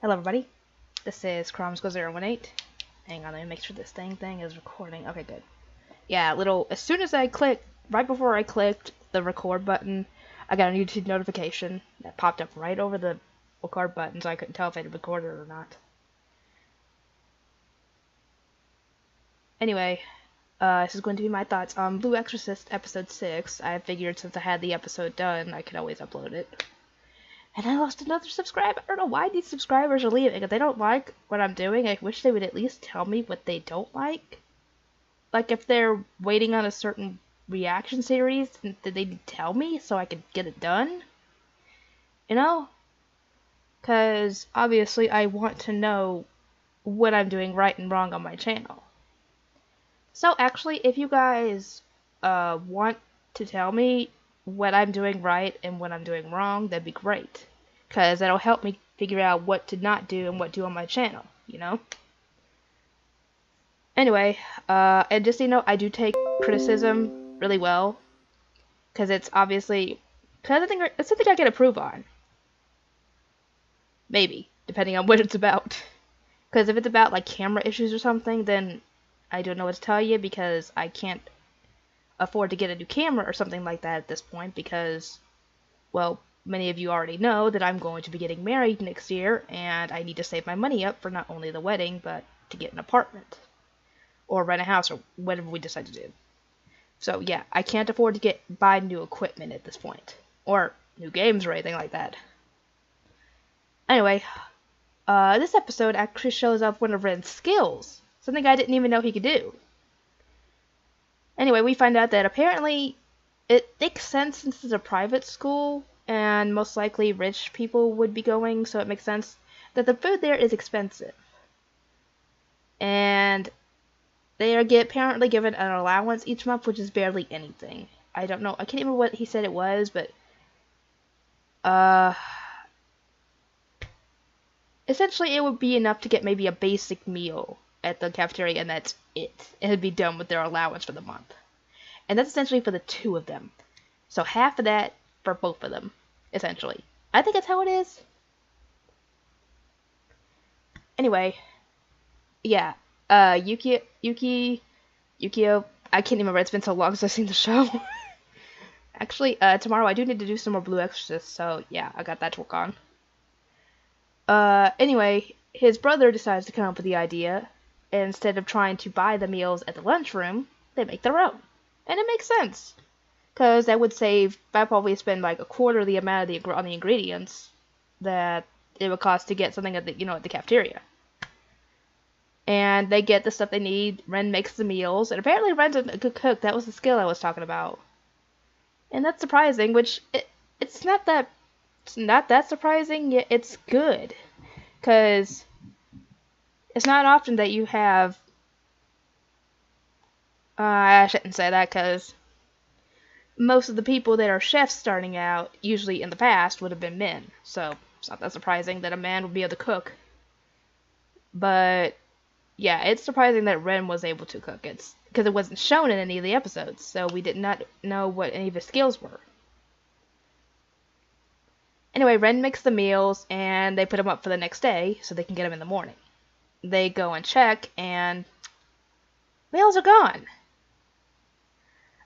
Hello everybody, this is Cromsco018. Hang on, let me make sure this thing is recording. Okay, good. Yeah, as soon as I clicked, right before I clicked the record button, I got a YouTube notification that popped up right over the record button, so I couldn't tell if I had recorded or not. Anyway, this is going to be my thoughts on Blue Exorcist episode 6. I figured since I had the episode done, I could always upload it. And I lost another subscriber. I don't know why these subscribers are leaving. If they don't like what I'm doing, I wish they would at least tell me what they don't like. Like, if they're waiting on a certain reaction series, then they tell me so I could get it done. You know? Because, obviously, I want to know what I'm doing right and wrong on my channel. So, actually, if you guys want to tell me what I'm doing right and what I'm doing wrong, that'd be great. Because that'll help me figure out what to not do and what to do on my channel, you know? Anyway, and just so you know, I do take criticism really well. Because it's obviously, it's something I can improve on. Maybe, depending on what it's about. Because if it's about, like, camera issues or something, then I don't know what to tell you, because I can't afford to get a new camera or something like that at this point, because, well, many of you already know that I'm going to be getting married next year, and I need to save my money up for not only the wedding, but to get an apartment, or rent a house, or whatever we decide to do. So yeah, I can't afford to buy new equipment at this point, or new games or anything like that. Anyway, this episode actually shows off one of Ren's skills, something I didn't even know he could do. Anyway, we find out that apparently it makes sense since it's a private school, and most likely rich people would be going, so it makes sense that the food there is expensive. And they are apparently given an allowance each month, which is barely anything. I don't know, I can't remember what he said it was, but essentially it would be enough to get maybe a basic meal at the cafeteria, and that's it. It'd be done with their allowance for the month. And that's essentially for the two of them. So half of that for both of them, essentially. I think that's how it is. Anyway, yeah. Yukio, I can't remember, it's been so long since I've seen the show. Actually, tomorrow I do need to do some more Blue Exorcist, so yeah, I got that to work on. Anyway, his brother decides to come up with the idea. And instead of trying to buy the meals at the lunchroom, they make their own. And it makes sense. Because that would save, I'd probably spend like a quarter of the amount on the ingredients that it would cost to get something at the, at the cafeteria. And they get the stuff they need. Ren makes the meals. And apparently Ren's a good cook. That was the skill I was talking about. And that's surprising, which, it's not that surprising, yet it's good. Because it's not often that you have, I shouldn't say that, because most of the people that are chefs starting out, usually in the past, would have been men. So it's not that surprising that a man would be able to cook. But yeah, it's surprising that Ren was able to cook. It's because it wasn't shown in any of the episodes, so we did not know what any of his skills were. Anyway, Ren makes the meals, and they put them up for the next day, so they can get them in the morning. They go and check, and meals are gone.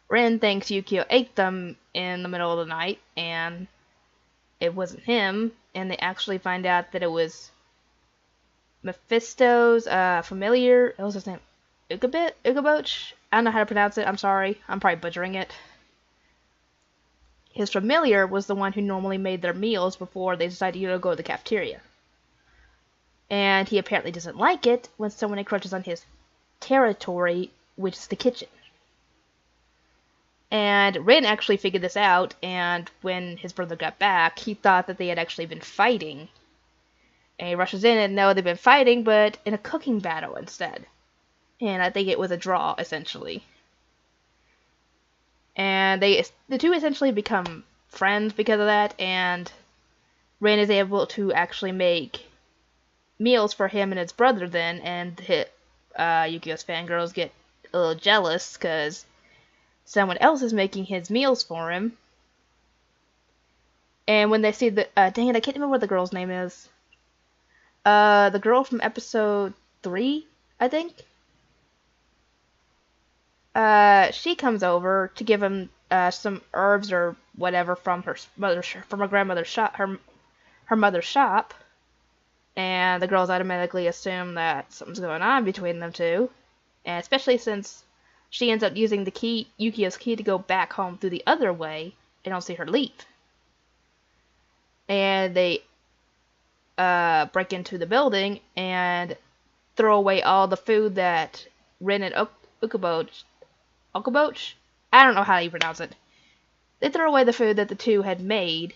Ren thinks Yukio ate them in the middle of the night, and it wasn't him, and they actually find out that it was Mephisto's familiar. What was his name? Ugaboch? I don't know how to pronounce it, I'm sorry. I'm probably butchering it. His familiar was the one who normally made their meals before they decided to go to the cafeteria. And he apparently doesn't like it when someone encroaches on his territory, which is the kitchen. And Ren actually figured this out, and when his brother got back, he thought that they had actually been fighting. And he rushes in and no, they've been fighting, but in a cooking battle instead. And I think it was a draw, essentially. And the two essentially become friends because of that, and Ren is able to actually make meals for him and his brother then, and Yukio's fangirls get a little jealous because someone else is making his meals for him. And when they see the, dang it, I can't remember what the girl's name is. The girl from episode 3, I think. She comes over to give him some herbs or whatever from her grandmother's shop, her mother's shop, and the girls automatically assume that something's going on between them two, and especially since she ends up using the key, Yukio's key, to go back home through the other way. They don't see her leave, and they break into the building and throw away all the food that Rin and Ukuboch, I don't know how you pronounce it. They throw away the food that the two had made,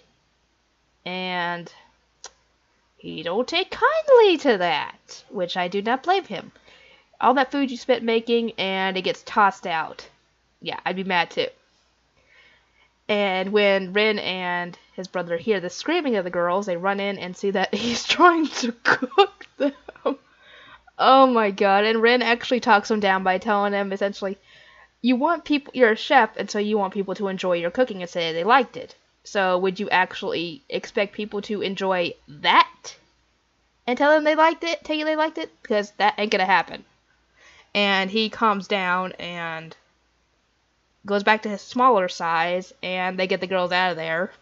and he don't take kindly to that, which I do not blame him. All that food you spent making, and it gets tossed out. Yeah, I'd be mad too. And when Rin and his brother hear the screaming of the girls, they run in and see that he's trying to cook them. Oh my god, and Rin actually talks him down by telling him essentially, you're a chef, and so you want people to enjoy your cooking and say they liked it. So would you actually expect people to enjoy that? And tell them they liked it? Tell you they liked it? Because that ain't gonna happen. And he calms down and goes back to his smaller size, and they get the girls out of there.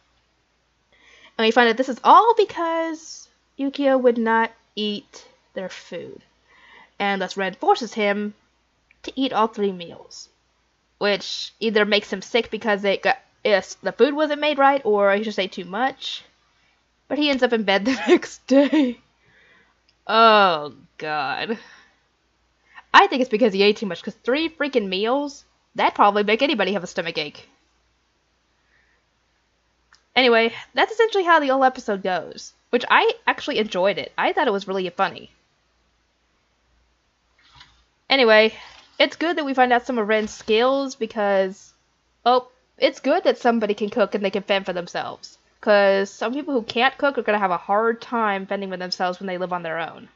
And we find that this is all because Yukio would not eat their food. And thus Red forces him to eat all 3 meals. Which either makes him sick because the food wasn't made right, or he just ate too much. But he ends up in bed the next day. Oh, God. I think it's because he ate too much, because 3 freaking meals? That'd probably make anybody have a stomachache. Anyway, that's essentially how the whole episode goes. Which I actually enjoyed it. I thought it was really funny. Anyway, it's good that we find out some of Ren's skills because, oh, it's good that somebody can cook and they can fend for themselves. Because some people who can't cook are going to have a hard time fending for themselves when they live on their own.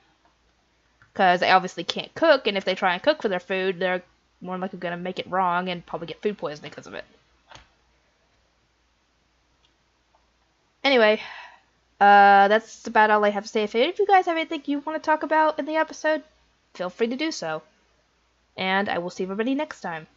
Because they obviously can't cook, and if they try and cook for their food, they're more likely going to make it wrong and probably get food poisoning because of it. Anyway, that's about all I have to say. If you guys have anything you want to talk about in the episode, feel free to do so. And I will see everybody next time.